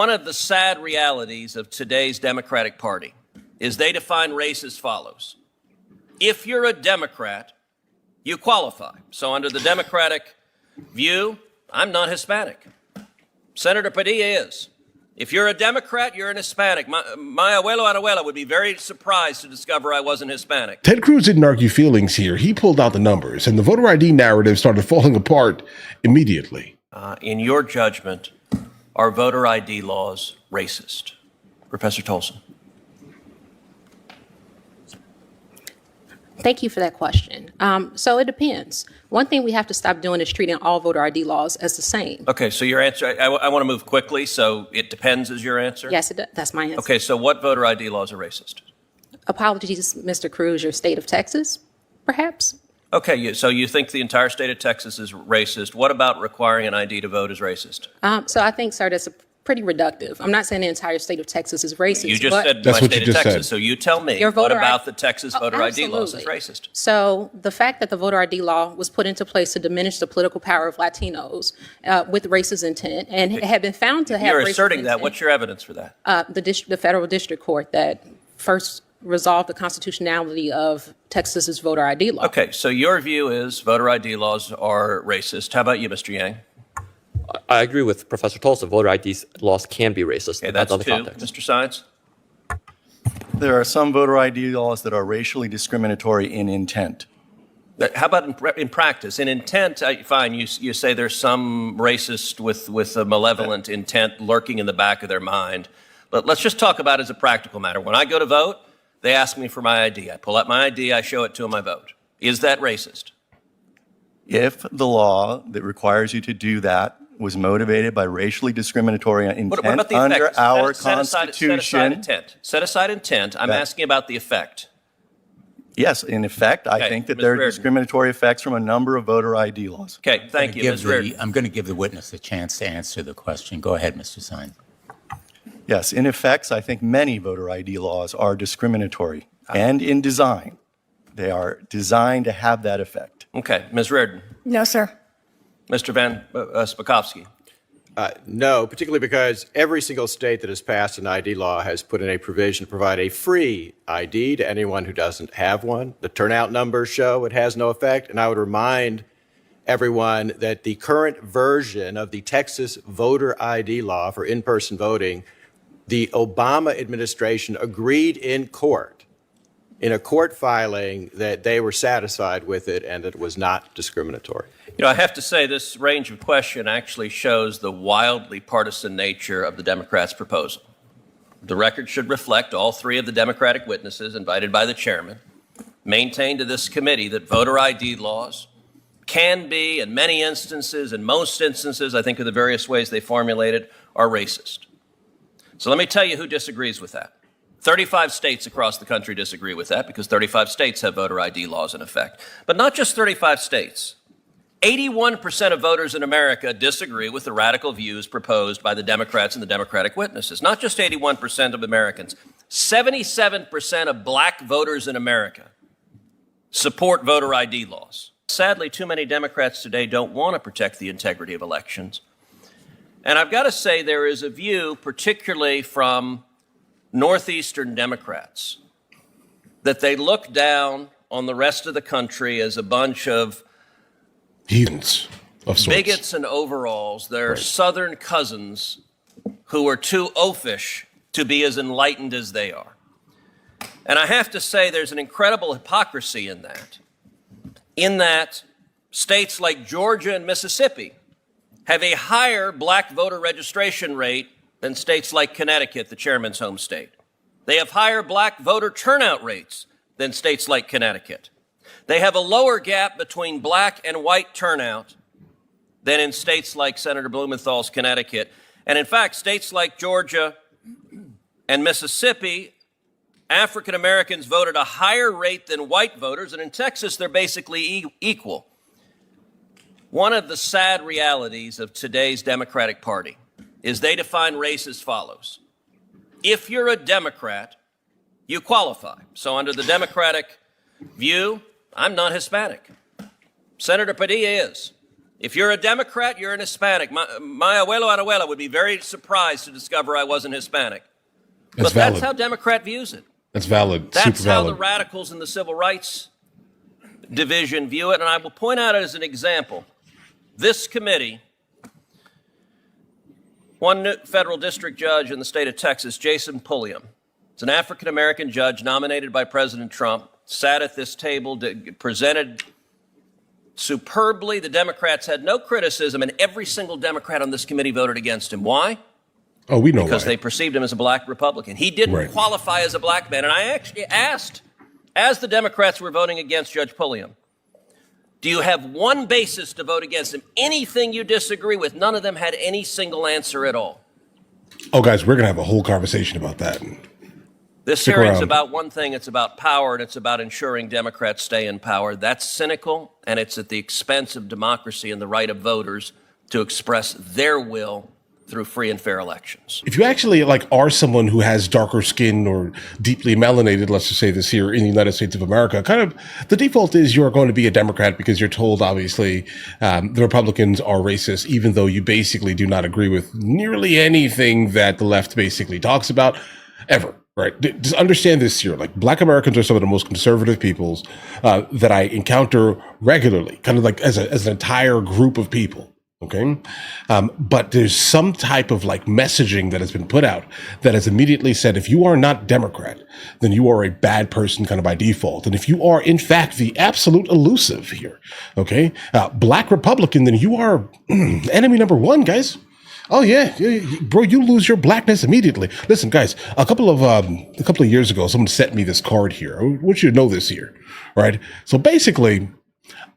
One of the sad realities of today's Democratic Party is they define race as follows. If you're a Democrat, you qualify. So under the Democratic view, I'm not Hispanic. Senator Padilla is. If you're a Democrat, you're an Hispanic. My abuelo and abuela would be very surprised to discover I wasn't Hispanic. Ted Cruz didn't argue feelings here. He pulled out the numbers, and the voter ID narrative started falling apart immediately. In your judgment, are voter ID laws racist? Professor Tolson. Thank you for that question. So it depends. One thing we have to stop doing is treating all voter ID laws as the same. Okay, so your answer, I want to move quickly, so it depends is your answer? Yes, that's my answer. Okay, so what voter ID laws are racist? Apologies, Mr. Cruz, your state of Texas, perhaps? Okay, so you think the entire state of Texas is racist. What about requiring an ID to vote is racist? So I think, sir, that's pretty reductive. I'm not saying the entire state of Texas is racist. You just said my state of Texas, so you tell me, what about the Texas voter ID laws is racist? So the fact that the voter ID law was put into place to diminish the political power of Latinos with racist intent and had been found to have You're racist asserting intent. that. What's your evidence for that? The federal district court that first resolved the constitutionality of Texas's voter ID law. Okay, so your view is voter ID laws are racist. How about you, Mr. Yang? I agree with Professor Tolson. Voter ID laws can be racist. Okay, that's on the two. context. Mr. Science? There are some voter ID laws that are racially discriminatory in intent. How about in practice? In intent, fine, you say there's some racist with a malevolent intent lurking in the back of their mind. But let's just talk about it as a practical matter. When I go to vote, they ask me for my ID. I pull out my ID, I show it to them, I vote. Is that racist? If the law that requires you to do that was motivated by racially discriminatory intent what about the under effect? our Set Constitution. aside intent. Set aside intent. I'm asking about the effect. Yes, in effect, I think that there are discriminatory effects from a number of voter ID laws. Okay, thank you, Ms. Reardon. I'm going to give the witness a chance to answer the question. Go ahead, Mr. Sines. Yes, in effects, I think many voter ID laws are discriminatory and in design. They are designed to have that effect. Okay, Ms. Reardon. No, sir. Mr. Van Spakovsky. No, particularly because every single state that has passed an ID law has put in a provision to provide a free ID to anyone who doesn't have one. The turnout numbers show it has no effect, and I would remind everyone that the current version of the Texas voter ID law for in-person voting, the Obama administration agreed in court, in a court filing, that they were satisfied with it and that it was not discriminatory. You know, I have to say this range of question actually shows the wildly partisan nature of the Democrats' proposal. The record should reflect all three of the Democratic witnesses invited by the chairman maintained to this committee that voter ID laws can be, in many instances, in most instances, I think of the various ways they formulated, are racist. So let me tell you who disagrees with that. 35 states across the country disagree with that because 35 states have voter ID laws in effect. But not just 35 states. 81% of voters in America disagree with the radical views proposed by the Democrats and the Democratic witnesses. Not just 81% of Americans. 77% of black voters in America support voter ID laws. Sadly, too many Democrats today don't want to protect the integrity of elections. And I've got to say there is a view, particularly from Northeastern Democrats, that they look down on the rest of the country as a bunch of heathens of sorts. Bigots and overalls. They're Southern cousins who are too oafish to be as enlightened as they are. And I have to say there's an incredible hypocrisy in that states like Georgia and Mississippi have a higher black voter registration rate than states like Connecticut, the chairman's home state. They have higher black voter turnout rates than states like Connecticut. They have a lower gap between black and white turnout than in states like Senator Blumenthal's Connecticut. And in fact, states like Georgia and Mississippi, African Americans vote at a higher rate than white voters, and in Texas, they're basically equal. One of the sad realities of today's Democratic Party is they define race as follows. If you're a Democrat, you qualify. So under the Democratic view, I'm not Hispanic. Senator Padilla is. If you're a Democrat, you're an Hispanic. My abuelo and abuela would be very surprised to discover I wasn't Hispanic. That's But valid. that's how Democrat views it. That's valid. That's Super how valid. the radicals in the civil rights division view it. And I will point out as an example, this committee, one new federal district judge in the state of Texas, Jason Pulliam, is an African-American judge nominated by President Trump, sat at this table, presented superbly. The Democrats had no criticism, and every single Democrat on this committee voted against him. Why? Oh, we know Because why. they perceived him as a black Republican. He didn't Right. qualify as a black man. And I actually asked, as the Democrats were voting against Judge Pulliam, do you have one basis to vote against him? Anything you disagree with? None of them had any single answer at all. Oh, guys, we're going to have a whole conversation about that. This Stick hearing's around. about one thing. It's about power, and it's about ensuring Democrats stay in power. That's cynical, and it's at the expense of democracy and the right of voters to express their will through free and fair elections. If you actually are someone who has darker skin or deeply melanated, let's just say this here in the United States of America, kind of the default is you're going to be a Democrat because you're told, obviously, the Republicans are racist, even though you basically do not agree with nearly anything that the left basically talks about ever. Right. Just understand this here. Black Americans are some of the most conservative peoples that I encounter regularly, kind of as an entire group of people. OK, but there's some type of messaging that has been put out that has immediately said, if you are not Democrat, then you are a bad person kind of by default. And if you are, in fact, the absolute elusive here, OK, Black Republican, then you are enemy number one, guys. Oh yeah, bro, you lose your blackness immediately. Listen, guys, a couple of years ago, someone sent me this card here. I want you to know this here, right? So basically,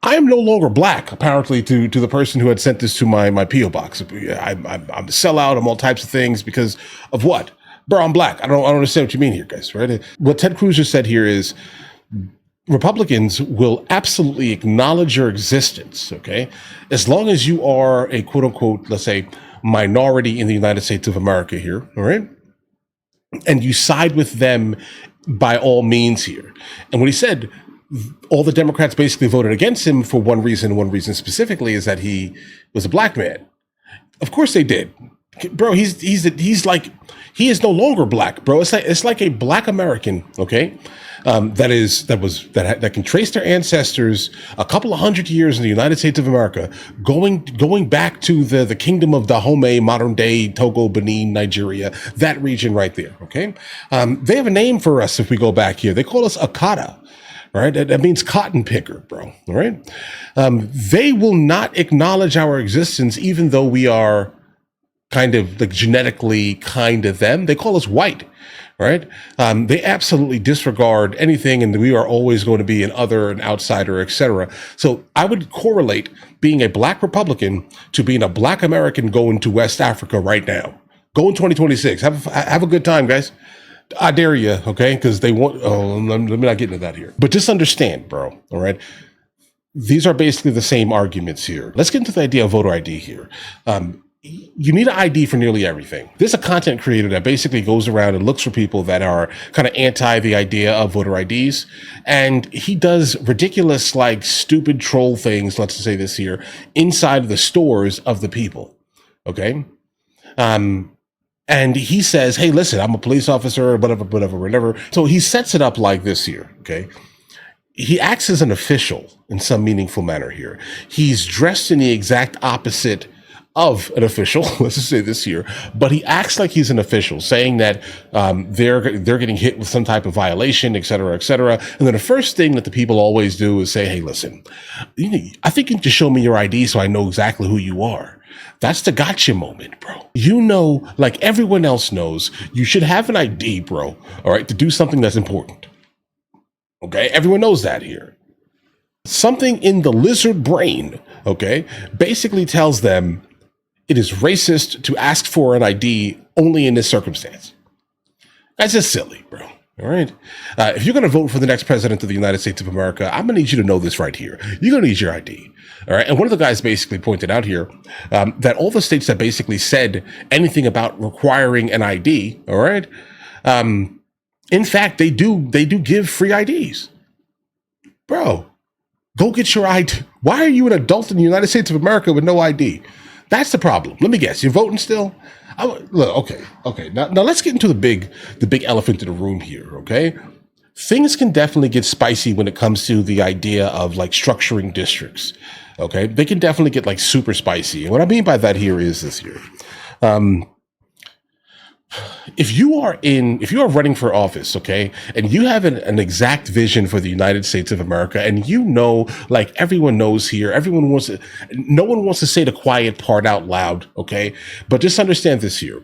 I am no longer black, apparently, to the person who had sent this to my P.O. box. I'm a sellout. I'm all types of things because of what? Bro, I'm black. I don't understand what you mean here, guys, right? What Ted Cruz just said here is Republicans will absolutely acknowledge your existence, okay? As long as you are a quote unquote, let's say, minority in the United States of America here, all right? And you side with them by all means here. And what he said, all the Democrats basically voted against him for one reason specifically is that he was a black man. Of course they did. Bro, he is no longer black, bro. It's like a black American, okay? That can trace their ancestors a couple of hundred years in the United States of America, going back to the kingdom of Dahomey, modern day Togo, Benin, Nigeria, that region right there. Okay, they have a name for us if we go back here. They call us Akata. Right, that means cotton picker, bro. All right, they will not acknowledge our existence, even though we are kind of genetically kind of them. They call us white. Right? They absolutely disregard anything, and we are always going to be an other, an outsider, etc. So I would correlate being a black Republican to being a black American going to West Africa right now. Go in 2026. Have a good time, guys. I dare you, okay? Because they want. Oh, let me not get into that here. But just understand, bro. All right. These are basically the same arguments here. Let's get into the idea of voter ID here. You need an ID for nearly everything. There's a content creator that basically goes around and looks for people that are kind of anti the idea of voter IDs. And he does ridiculous, stupid troll things, let's say this here, inside of the stores of the people. Okay. And he says, hey, listen, I'm a police officer, whatever. So he sets it up like this here. Okay. He acts as an official in some meaningful manner here. He's dressed in the exact opposite of an official, let's just say this here, but he acts like he's an official, saying that they're getting hit with some type of violation, et cetera, et cetera. And then the first thing that the people always do is say, hey, listen, I think you need to show me your ID so I know exactly who you are. That's the gotcha moment, bro. You know, like everyone else knows, you should have an ID, bro, all right, to do something that's important. Okay, everyone knows that here. Something in the lizard brain, okay, basically tells them it is racist to ask for an ID only in this circumstance. That's just silly, bro. All right. If you're going to vote for the next president of the United States of America, I'm going to need you to know this right here. You're going to need your ID. All right. And one of the guys basically pointed out here that all the states that basically said anything about requiring an ID, all right, in fact, they do give free IDs. Bro, Go get your ID. Why are you an adult in the United States of America with no ID? That's the problem. Let me guess. You're voting still? Look, okay. Now let's get into the big elephant in the room here, okay? Things can definitely get spicy when it comes to the idea of like structuring districts, okay? They can definitely get like super spicy. And what I mean by that here is this here. If you are running for office, okay, and you have an exact vision for the United States of America, and you know, like everyone knows here, no one wants to say the quiet part out loud, okay? But just understand this here.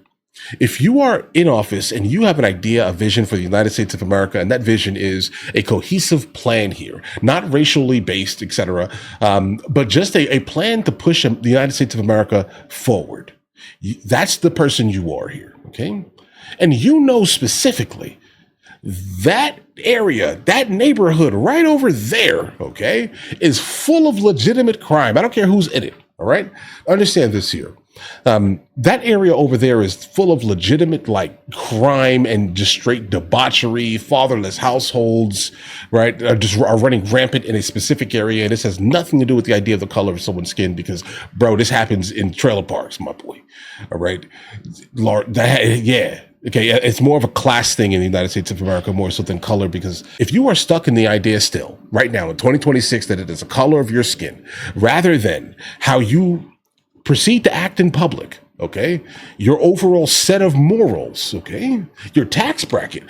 If you are in office and you have an idea, a vision for the United States of America, and that vision is a cohesive plan here, not racially based, etc., but just a plan to push the United States of America forward. That's the person you are here, okay? And you know specifically that area, that neighborhood right over there, okay, is full of legitimate crime. I don't care who's in it, all right? Understand this here. That area over there is full of legitimate like crime and just straight debauchery, fatherless households, right? Are running rampant in a specific area. And this has nothing to do with the idea of the color of someone's skin because, bro, this happens in trailer parks, my boy. All right. Yeah. Okay. It's more of a class thing in the United States of America, more so than color, because if you are stuck in the idea still right now in 2026 that it is the color of your skin rather than how you proceed to act in public, okay? Your overall set of morals, okay? Your tax bracket.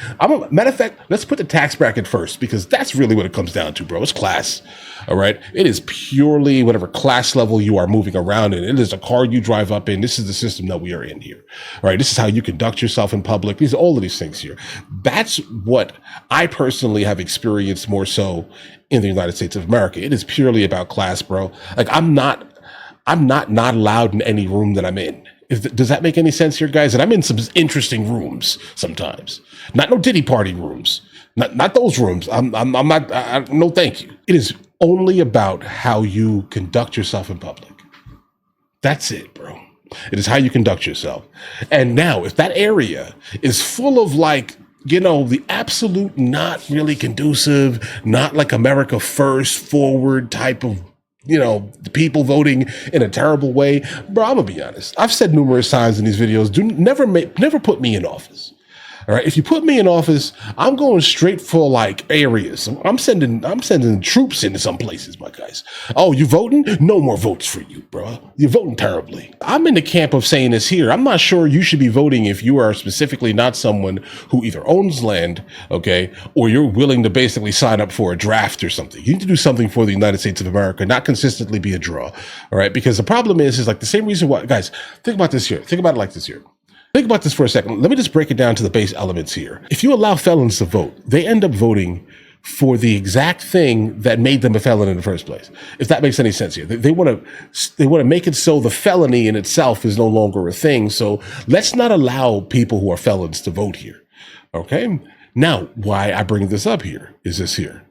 Matter of fact, let's put the tax bracket first because that's really what it comes down to, bro. It's class, all right? It is purely whatever class level you are moving around in. It is a car you drive up in. This is the system that we are in here, all right? This is how you conduct yourself in public. These are all of these things here. That's what I personally have experienced more so in the United States of America. It is purely about class, bro. Like I'm not allowed in any room that I'm in. Does that make any sense here, guys? And I'm in some interesting rooms sometimes. Not no Diddy party rooms. Not those rooms. I'm not. No, thank you. It is only about how you conduct yourself in public. That's it, bro. It is how you conduct yourself. And now, if that area is full of like, you know, the absolute not really conducive, not like America first, forward type of, you know, the people voting in a terrible way, bro, I'm gonna be honest. I've said numerous times in these videos, never put me in office. All right. If you put me in office, I'm going straight for like areas. I'm sending troops into some places, my guys. Oh, you voting? No more votes for you, bro. You're voting terribly. I'm in the camp of saying this here. I'm not sure you should be voting if you are specifically not someone who either owns land, okay, or you're willing to basically sign up for a draft or something. You need to do something for the United States of America, not consistently be a draw. All right. Because the problem is like the same reason why, guys, think about this here. Think about it like this here. Think about this for a second. Let me just break it down to the base elements here. If you allow felons to vote, they end up voting for the exact thing that made them a felon in the first place. If that makes any sense here. They want to make it so the felony in itself is no longer a thing. So let's not allow people who are felons to vote here. Okay? Now, why I bring this up here is this here.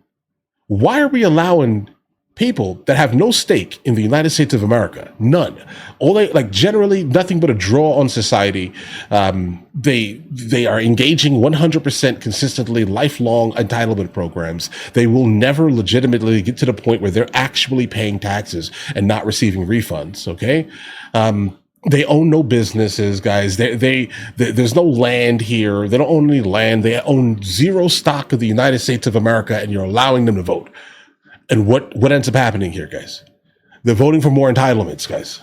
Why are we allowing people that have no stake in the United States of America, none, all they like generally nothing but a draw on society. They are engaging 100% consistently lifelong entitlement programs. They will never legitimately get to the point where they're actually paying taxes and not receiving refunds. Okay. They own no businesses, guys. There's no land here. They don't own any land. They own zero stock of the United States of America, and you're allowing them to vote. And what ends up happening here, guys? They're voting for more entitlements, guys.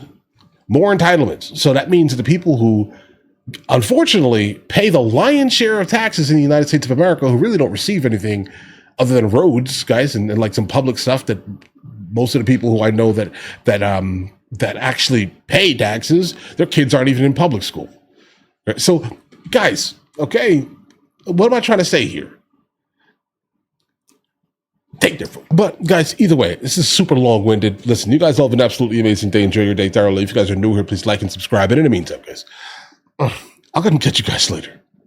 More entitlements. So that means that the people who, unfortunately, pay the lion's share of taxes in the United States of America, who really don't receive anything other than roads, guys, and like some public stuff that most of the people who I know that actually pay taxes, their kids aren't even in public school. Right? So, guys, okay, what am I trying to say here? Take their vote. But guys, either way, this is super long-winded. Listen, you guys all have an absolutely amazing day. Enjoy your day thoroughly. If you guys are new here, please like and subscribe. And in the meantime, guys, I'll go and catch you guys later.